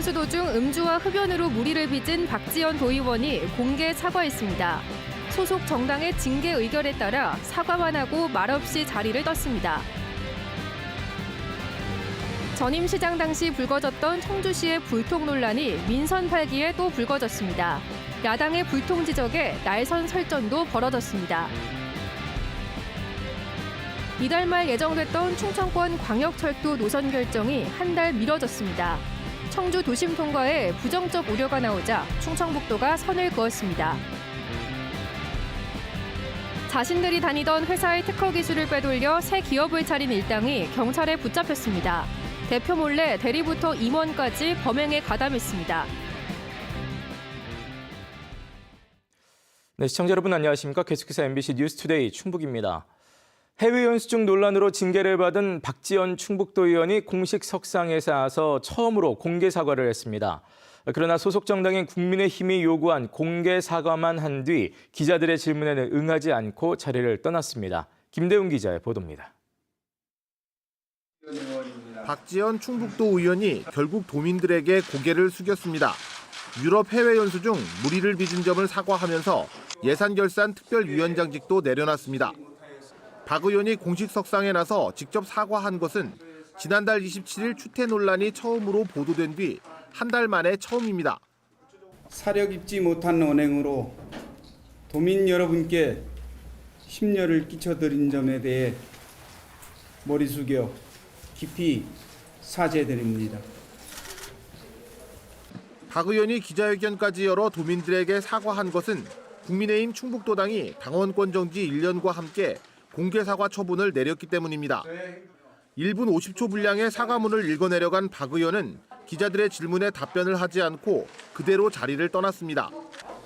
연수도 중 음주와 흡연으로 물의를 빚은 박지원 도의원이 공개 사과했습니다. 소속 정당의 징계 의결에 따라 사과만 하고 말없이 자리를 떴습니다. 전임 시장 당시 불거졌던 청주시의 불통 논란이 민선 8기에 또 불거졌습니다. 야당의 불통 지적에 날선 설전도 벌어졌습니다. 이달 말 예정됐던 충청권 광역철도 노선 결정이 한 달 미뤄졌습니다. 청주 도심 통과에 부정적 우려가 나오자 충청북도가 선을 그었습니다. 자신들이 다니던 회사의 특허 기술을 빼돌려 새 기업을 차린 일당이 경찰에 붙잡혔습니다. 대표 몰래 대리부터 임원까지 범행에 가담했습니다. 네, 시청자 여러분 안녕하십니까? 계속해서 MBC 뉴스투데이 충북입니다. 해외 연수 중 논란으로 징계를 받은 박지원 충북도 의원이 공식 석상에 나서 처음으로 공개 사과를 했습니다. 그러나 소속 정당인 국민의힘이 요구한 공개 사과만 한 뒤 기자들의 질문에는 응하지 않고 자리를 떠났습니다. 김대웅 기자의 보도입니다. 박지원 충북도 의원이 결국 도민들에게 고개를 숙였습니다. 유럽 해외 연수 중 물의를 빚은 점을 사과하면서 예산결산 특별위원장직도 내려놨습니다. 박 의원이 공식 석상에 나서 직접 사과한 것은 지난달 27일 추태 논란이 처음으로 보도된 뒤 한 달 만에 처음입니다. 사력 입지 못한 언행으로 도민 여러분께 심려를 끼쳐드린 점에 대해 머리 숙여 깊이 사죄드립니다. 박 의원이 기자회견까지 열어 도민들에게 사과한 것은 국민의힘 충북도당이 당원권 정지 1년과 함께 공개 사과 처분을 내렸기 때문입니다. 1분 50초 분량의 사과문을 읽어내려간 박 의원은 기자들의 질문에 답변을 하지 않고 그대로 자리를 떠났습니다.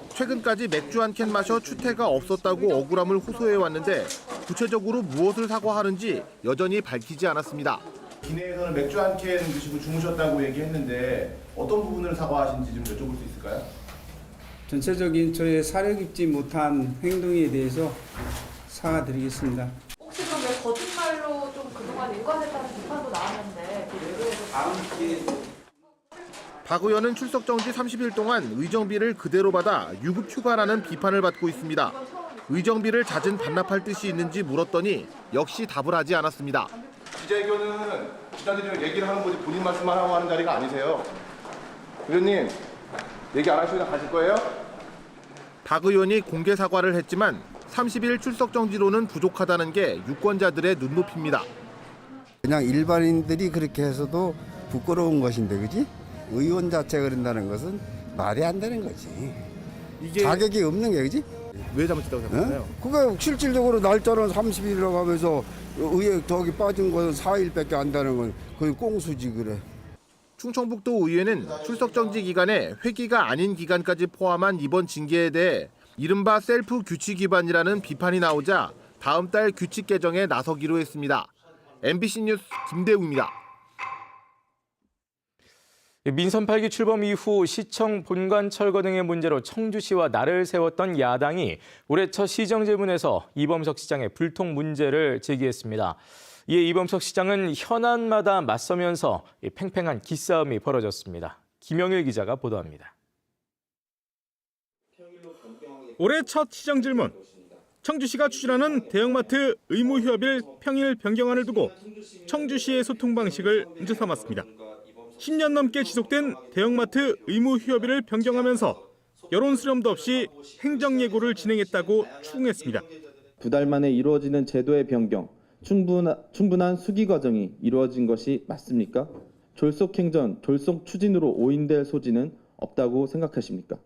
최근까지 맥주 한 캔 마셔 추태가 없었다고 억울함을 호소해왔는데 구체적으로 무엇을 사과하는지 여전히 밝히지 않았습니다. 기내에서는 맥주 한 캔 드시고 주무셨다고 얘기했는데 어떤 부분을 사과하신지 좀 여쭤볼 수 있을까요? 전체적인 저의 사력 입지 못한 행동에 대해서 사과드리겠습니다. 혹시 그럼 왜 거짓말로 좀 그동안 일관했다는 비판도 나왔는데 그 외부에서 박 의원은 출석 정지 30일 동안 의정비를 그대로 받아 유급 휴가라는 비판을 받고 있습니다. 의정비를 잦은 반납할 뜻이 있는지 물었더니 역시 답을 하지 않았습니다. 기자회견은 기자들이랑 얘기를 하는 거지 본인 말씀만 하고 하는 자리가 아니세요. 의원님, 얘기 안 하시고 그냥 가실 거예요? 박 의원이 공개 사과를 했지만 30일 출석 정지로는 부족하다는 게 유권자들의 눈높이입니다. 그냥 일반인들이 그렇게 해서도 부끄러운 것인데, 그지? 의원 자체가 그런다는 것은 말이 안 되는 거지. 이게 자격이 없는 게, 그지? 왜 잘못했다고 생각하나요? 그게 실질적으로 날짜는 30일이라고 하면서 의회 저기 빠진 것은 4일밖에 안 되는 건 거의 꽁수지 그래. 충청북도 의회는 출석 정지 기간에 회기가 아닌 기간까지 포함한 이번 징계에 대해 이른바 셀프 규칙 위반이라는 비판이 나오자 다음 달 규칙 개정에 나서기로 했습니다. MBC 뉴스 김대웅입니다. 민선 8기 출범 이후 시청 본관 철거 등의 문제로 청주시와 날을 세웠던 야당이 올해 첫 시정질문에서 이범석 시장의 불통 문제를 제기했습니다. 이에 이범석 시장은 현안마다 맞서면서 팽팽한 기싸움이 벌어졌습니다. 김영일 기자가 보도합니다. 올해 첫 시정질문. 청주시가 추진하는 대형마트 의무 휴업일 평일 변경안을 두고 청주시의 소통 방식을 문제 삼았습니다. 10년 넘게 지속된 대형마트 의무 휴업일을 변경하면서 여론 수렴도 없이 행정 예고를 진행했다고 추궁했습니다. 2달 만에 이루어지는 제도의 변경, 충분한 수기 과정이 이루어진 것이 맞습니까? 졸속 행정, 졸속 추진으로 오인될 소지는 없다고 생각하십니까?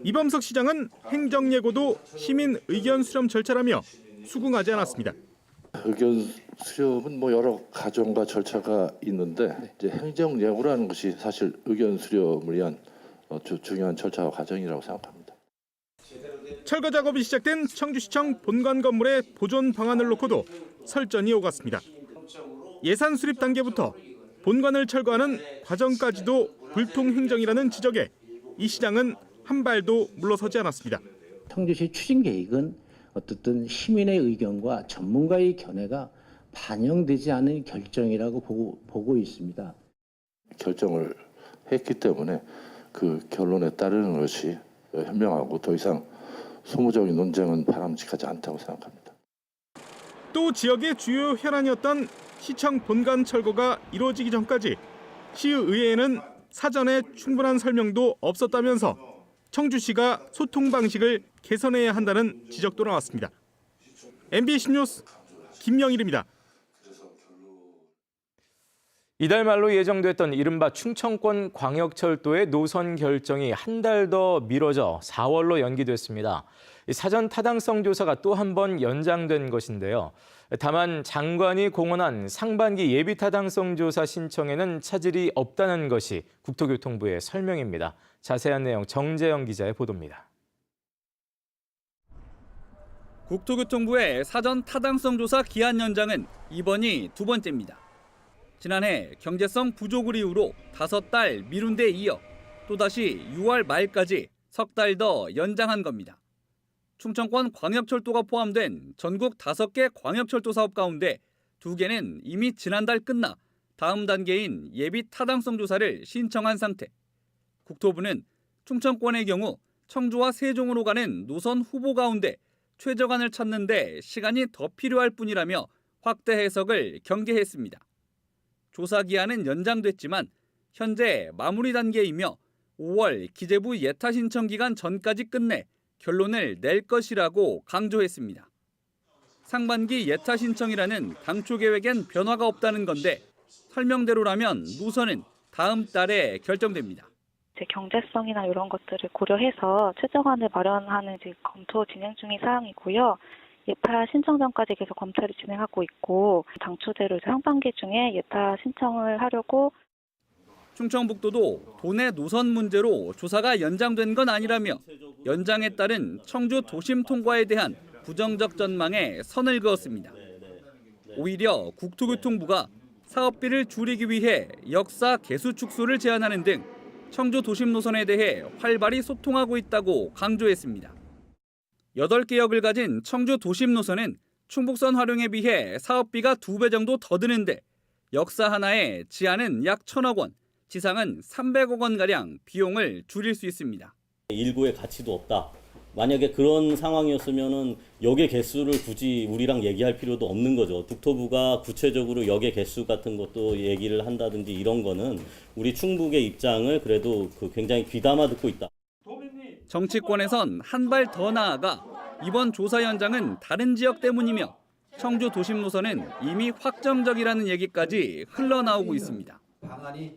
이범석 시장은 행정 예고도 시민 의견 수렴 절차라며 수긍하지 않았습니다. 의견 수렴은 여러 과정과 절차가 있는데 이제 행정 예고라는 것이 사실 의견 수렴을 위한 중요한 절차와 과정이라고 생각합니다. 철거 작업이 시작된 청주시청 본관 건물의 보존 방안을 놓고도 설전이 오갔습니다. 예산 수립 단계부터 본관을 철거하는 과정까지도 불통 행정이라는 지적에 이 시장은 한 발도 물러서지 않았습니다. 청주시 추진 계획은 어떻든 시민의 의견과 전문가의 견해가 반영되지 않은 결정이라고 보고 있습니다. 결정을 했기 때문에 그 결론에 따르는 것이 현명하고 더 이상 소모적인 논쟁은 바람직하지 않다고 생각합니다. 또 지역의 주요 혈안이었던 시청 본관 철거가 이루어지기 전까지 시의회에는 사전에 충분한 설명도 없었다면서 청주시가 소통 방식을 개선해야 한다는 지적도 나왔습니다. MBC 뉴스 김영일입니다. 이달 말로 예정됐던 이른바 충청권 광역철도의 노선 결정이 한 달 더 미뤄져 4월로 연기됐습니다. 사전 타당성 조사가 또 한 번 연장된 것인데요. 다만 장관이 공언한 상반기 예비 타당성 조사 신청에는 차질이 없다는 것이 국토교통부의 설명입니다. 자세한 내용 정재영 기자의 보도입니다. 국토교통부의 사전 타당성 조사 기한 연장은 이번이 두 번째입니다. 지난해 경제성 부족을 이유로 5달 미룬 데 이어 또다시 6월 말까지 석 달 더 연장한 겁니다. 충청권 광역철도가 포함된 전국 5개 광역철도 사업 가운데 2개는 이미 지난달 끝나 다음 단계인 예비 타당성 조사를 신청한 상태. 국토부는 충청권의 경우 청주와 세종으로 가는 노선 후보 가운데 최저간을 찾는 데 시간이 더 필요할 뿐이라며 확대 해석을 경계했습니다. 조사 기한은 연장됐지만 현재 마무리 단계이며 5월 기재부 예타 신청 기간 전까지 끝내 결론을 낼 것이라고 강조했습니다. 상반기 예타 신청이라는 당초 계획엔 변화가 없다는 건데 설명대로라면 노선은 다음 달에 결정됩니다. 경제성이나 이런 것들을 고려해서 최저간을 마련하는 검토 진행 중인 사항이고요. 예타 신청 전까지 계속 검토를 진행하고 있고 당초대로 상반기 중에 예타 신청을 하려고. 충청북도도 도내 노선 문제로 조사가 연장된 건 아니라며 연장에 따른 청주 도심 통과에 대한 부정적 전망에 선을 그었습니다. 오히려 국토교통부가 사업비를 줄이기 위해 역사 개수 축소를 제한하는 등 청주 도심 노선에 대해 활발히 소통하고 있다고 강조했습니다. 8개 역을 가진 청주 도심 노선은 충북선 활용에 비해 사업비가 2배 정도 더 드는데 역사 하나에 지하는 약 1,000억 원, 지상은 300억 원가량 비용을 줄일 수 있습니다. 일부의 가치도 없다. 만약에 그런 상황이었으면은 역의 개수를 굳이 우리랑 얘기할 필요도 없는 거죠. 국토부가 구체적으로 역의 개수 같은 것도 얘기를 한다든지 이런 거는 우리 충북의 입장을 그래도 굉장히 귀담아 듣고 있다. 정치권에선 한 발 더 나아가 이번 조사 연장은 다른 지역 때문이며 청주 도심 노선은 이미 확정적이라는 얘기까지 흘러나오고 있습니다.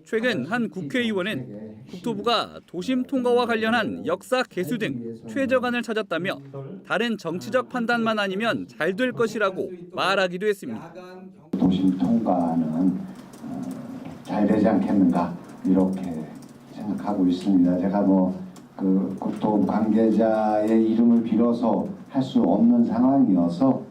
최근 한 국회의원은 국토부가 도심 통과와 관련한 역사 개수 등 최저간을 찾았다며 다른 정치적 판단만 아니면 잘 될 것이라고 말하기도 했습니다. 도심 통과는 잘 되지 않겠는가 이렇게 생각하고 있습니다. 제가 그 국토부 관계자의 이름을 빌어서 할 수 없는 상황이어서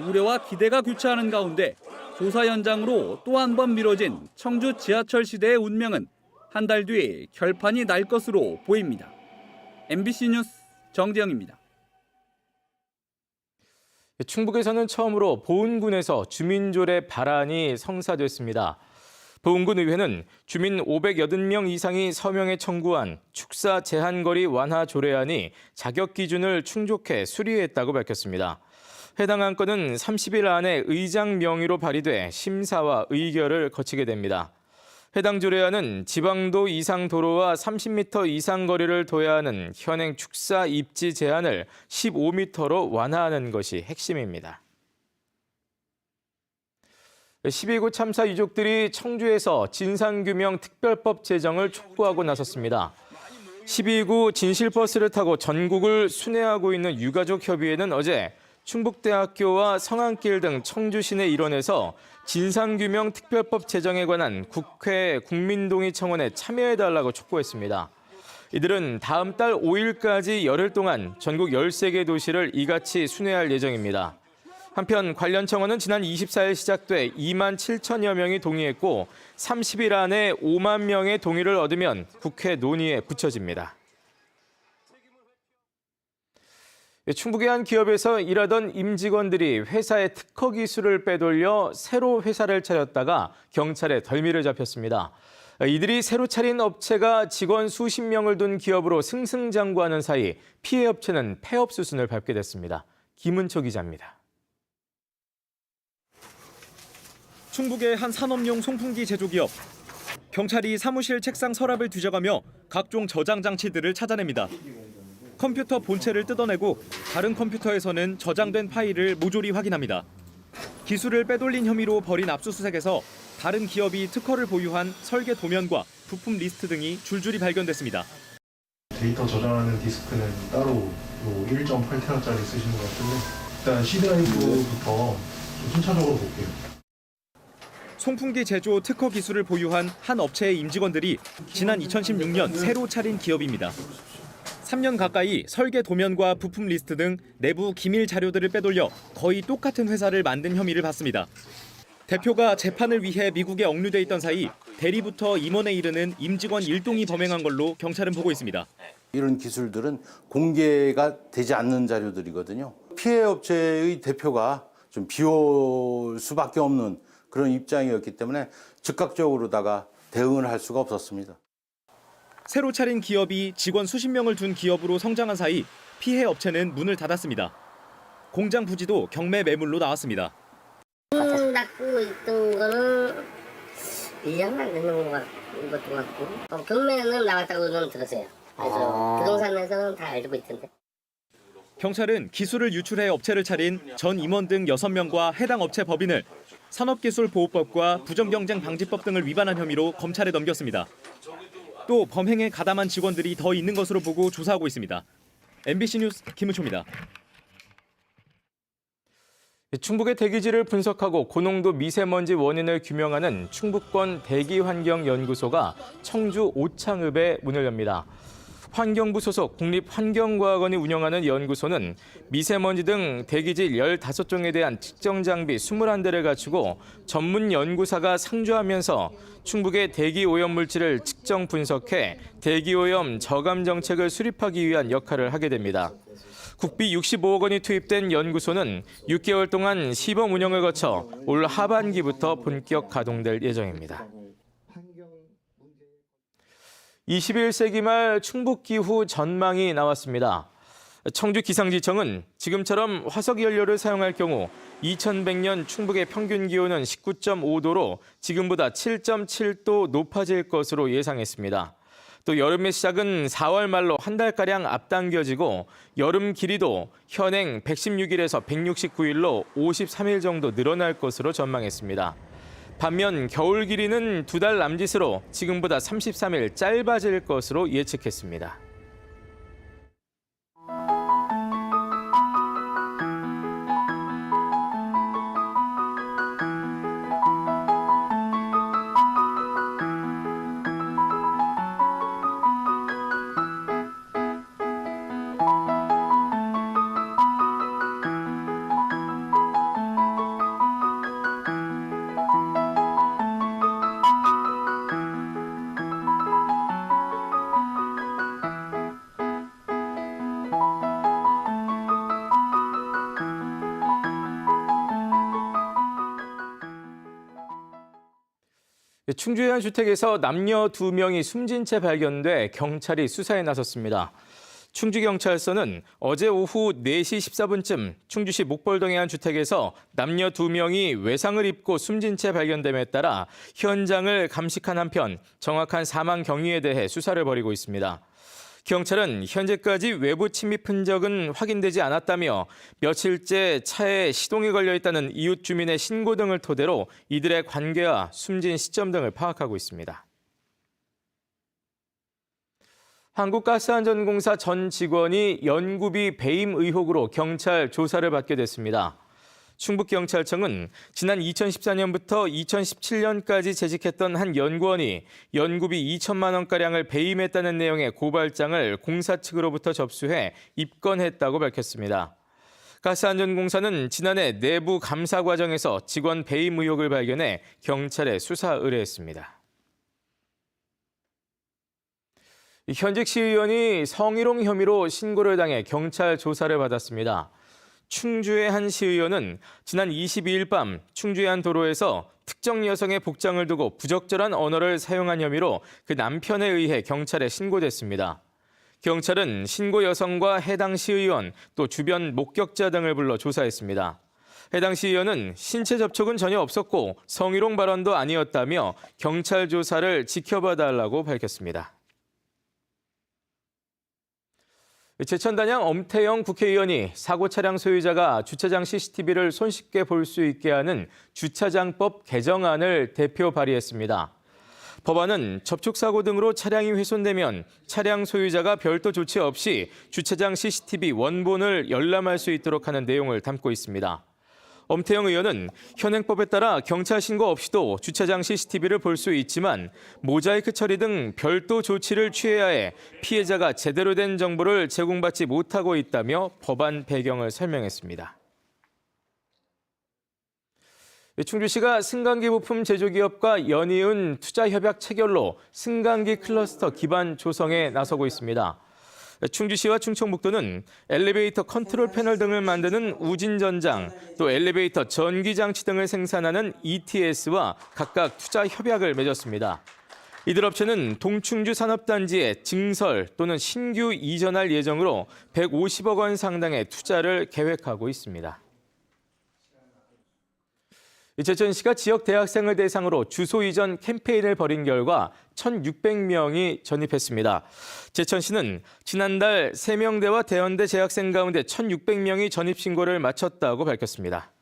우려와 기대가 교차하는 가운데 조사 연장으로 또 한 번 미뤄진 청주 지하철 시대의 운명은 한 달 뒤 결판이 날 것으로 보입니다. MBC 뉴스 정재영입니다. 충북에서는 처음으로 보은군에서 주민조례 발안이 성사됐습니다. 보은군 의회는 주민 580명 이상이 서명에 청구한 축사 제한거리 완화 조례안이 자격 기준을 충족해 수리했다고 밝혔습니다. 해당 안건은 30일 안에 의장 명의로 발의돼 심사와 의결을 거치게 됩니다. 해당 조례안은 지방도 이상 도로와 30m 이상 거리를 둬야 하는 현행 축사 입지 제한을 15m로 완화하는 것이 핵심입니다. 12구 참사 유족들이 청주에서 진상규명 특별법 제정을 촉구하고 나섰습니다. 12구 진실버스를 타고 전국을 순회하고 있는 유가족협의회는 어제 충북대학교와 성안길 등 청주 시내 일원에서 진상규명 특별법 제정에 관한 국회 국민동의 청원에 참여해달라고 촉구했습니다. 이들은 다음 달 5일까지 열흘 동안 전국 13개 도시를 이같이 순회할 예정입니다. 한편 관련 청원은 지난 24일 시작돼 2만 7천여 명이 동의했고 30일 안에 5만 명의 동의를 얻으면 국회 논의에 붙여집니다. 충북의 한 기업에서 일하던 임직원들이 회사의 특허 기술을 빼돌려 새로 회사를 차렸다가 경찰에 덜미를 잡혔습니다. 이들이 새로 차린 업체가 직원 수십 명을 둔 기업으로 승승장구하는 사이 피해 업체는 폐업 수순을 밟게 됐습니다. 김은초 기자입니다. 충북의 한 산업용 송풍기 제조기업. 경찰이 사무실 책상 서랍을 뒤져가며 각종 저장 장치들을 찾아냅니다. 컴퓨터 본체를 뜯어내고 다른 컴퓨터에서는 저장된 파일을 모조리 확인합니다. 기술을 빼돌린 혐의로 벌인 압수수색에서 다른 기업이 특허를 보유한 설계 도면과 부품 리스트 등이 줄줄이 발견됐습니다. 데이터 저장하는 디스크는 따로 1.8TB짜리 쓰시는 것 같은데 일단 C드라이브부터 좀 순차적으로 볼게요. 송풍기 제조 특허 기술을 보유한 한 업체의 임직원들이 지난 2016년 새로 차린 기업입니다. 3년 가까이 설계 도면과 부품 리스트 등 내부 기밀 자료들을 빼돌려 거의 똑같은 회사를 만든 혐의를 받습니다. 대표가 재판을 위해 미국에 억류돼 있던 사이 대리부터 임원에 이르는 임직원 일동이 범행한 걸로 경찰은 보고 있습니다. 이런 기술들은 공개가 되지 않는 자료들이거든요. 피해 업체의 대표가 좀 비올 수밖에 없는 그런 입장이었기 때문에 즉각적으로다가 대응을 할 수가 없었습니다. 새로 차린 기업이 직원 수십 명을 둔 기업으로 성장한 사이 피해 업체는 문을 닫았습니다. 공장 부지도 경매 매물로 나왔습니다. 문 닫고 있던 거는 1년만 되는 것도 같고 경매는 나왔다고는 들었어요. 그래서 부동산에서는 다 알고 있던데. 경찰은 기술을 유출해 업체를 차린 전 임원 등 6명과 해당 업체 법인을 산업기술보호법과 부정경쟁방지법 등을 위반한 혐의로 검찰에 넘겼습니다. 또 범행에 가담한 직원들이 더 있는 것으로 보고 조사하고 있습니다. MBC 뉴스 김은초입니다. 충북의 대기질을 분석하고 고농도 미세먼지 원인을 규명하는 충북권 대기환경연구소가 청주 오창읍에 문을 엽니다. 환경부 소속 국립환경과학원이 운영하는 연구소는 미세먼지 등 대기질 15종에 대한 측정 장비 21대를 갖추고 전문 연구사가 상주하면서 충북의 대기오염 물질을 측정 분석해 대기오염 저감 정책을 수립하기 위한 역할을 하게 됩니다. 국비 65억 원이 투입된 연구소는 6개월 동안 시범 운영을 거쳐 올 하반기부터 본격 가동될 예정입니다. 21세기 말 충북 기후 전망이 나왔습니다. 청주기상지청은 지금처럼 화석연료를 사용할 경우 2100년 충북의 평균 기온은 19.5도로 지금보다 7.7도 높아질 것으로 예상했습니다. 또 여름의 시작은 4월 말로 한 달가량 앞당겨지고 여름 길이도 현행 116일에서 169일로 53일 정도 늘어날 것으로 전망했습니다. 반면 겨울 길이는 2달 남짓으로 지금보다 33일 짧아질 것으로 예측했습니다. 충주의 한 주택에서 남녀 2명이 숨진 채 발견돼 경찰이 수사에 나섰습니다. 충주경찰서는 어제 오후 4시 14분쯤 충주시 목벌동의 한 주택에서 남녀 2명이 외상을 입고 숨진 채 발견됨에 따라 현장을 감식한 한편 정확한 사망 경위에 대해 수사를 벌이고 있습니다. 경찰은 현재까지 외부 침입 흔적은 확인되지 않았다며 며칠째 차에 시동이 걸려 있다는 이웃 주민의 신고 등을 토대로 이들의 관계와 숨진 시점 등을 파악하고 있습니다. 한국가스안전공사 전 직원이 연구비 배임 의혹으로 경찰 조사를 받게 됐습니다. 충북경찰청은 지난 2014년부터 2017년까지 재직했던 한 연구원이 연구비 2천만 원가량을 배임했다는 내용의 고발장을 공사 측으로부터 접수해 입건했다고 밝혔습니다. 가스안전공사는 지난해 내부 감사 과정에서 직원 배임 의혹을 발견해 경찰에 수사 의뢰했습니다. 현직 시의원이 성희롱 혐의로 신고를 당해 경찰 조사를 받았습니다. 충주의 한 시의원은 지난 22일 밤 충주의 한 도로에서 특정 여성의 복장을 두고 부적절한 언어를 사용한 혐의로 그 남편에 의해 경찰에 신고됐습니다. 경찰은 신고 여성과 해당 시의원 또 주변 목격자 등을 불러 조사했습니다. 해당 시의원은 신체 접촉은 전혀 없었고 성희롱 발언도 아니었다며 경찰 조사를 지켜봐달라고 밝혔습니다. 제천단양 엄태영 국회의원이 사고 차량 소유자가 주차장 CCTV를 손쉽게 볼 수 있게 하는 주차장법 개정안을 대표 발의했습니다. 법안은 접촉사고 등으로 차량이 훼손되면 차량 소유자가 별도 조치 없이 주차장 CCTV 원본을 열람할 수 있도록 하는 내용을 담고 있습니다. 엄태영 의원은 현행법에 따라 경찰 신고 없이도 주차장 CCTV를 볼 수 있지만 모자이크 처리 등 별도 조치를 취해야 해 피해자가 제대로 된 정보를 제공받지 못하고 있다며 법안 배경을 설명했습니다. 충주시가 승강기 부품 제조기업과 연이은 투자협약 체결로 승강기 클러스터 기반 조성에 나서고 있습니다. 충주시와 충청북도는 엘리베이터 컨트롤 패널 등을 만드는 우진전장, 또 엘리베이터 전기장치 등을 생산하는 ETS와 각각 투자 협약을 맺었습니다. 이들 업체는 동충주 산업단지에 증설 또는 신규 이전할 예정으로 150억 원 상당의 투자를 계획하고 있습니다. 제천시가 지역 대학생을 대상으로 주소 이전 캠페인을 벌인 결과 1,600명이 전입했습니다. 제천시는 지난달 세명대와 대연대 재학생 가운데 1,600명이 전입 신고를 마쳤다고 밝혔습니다.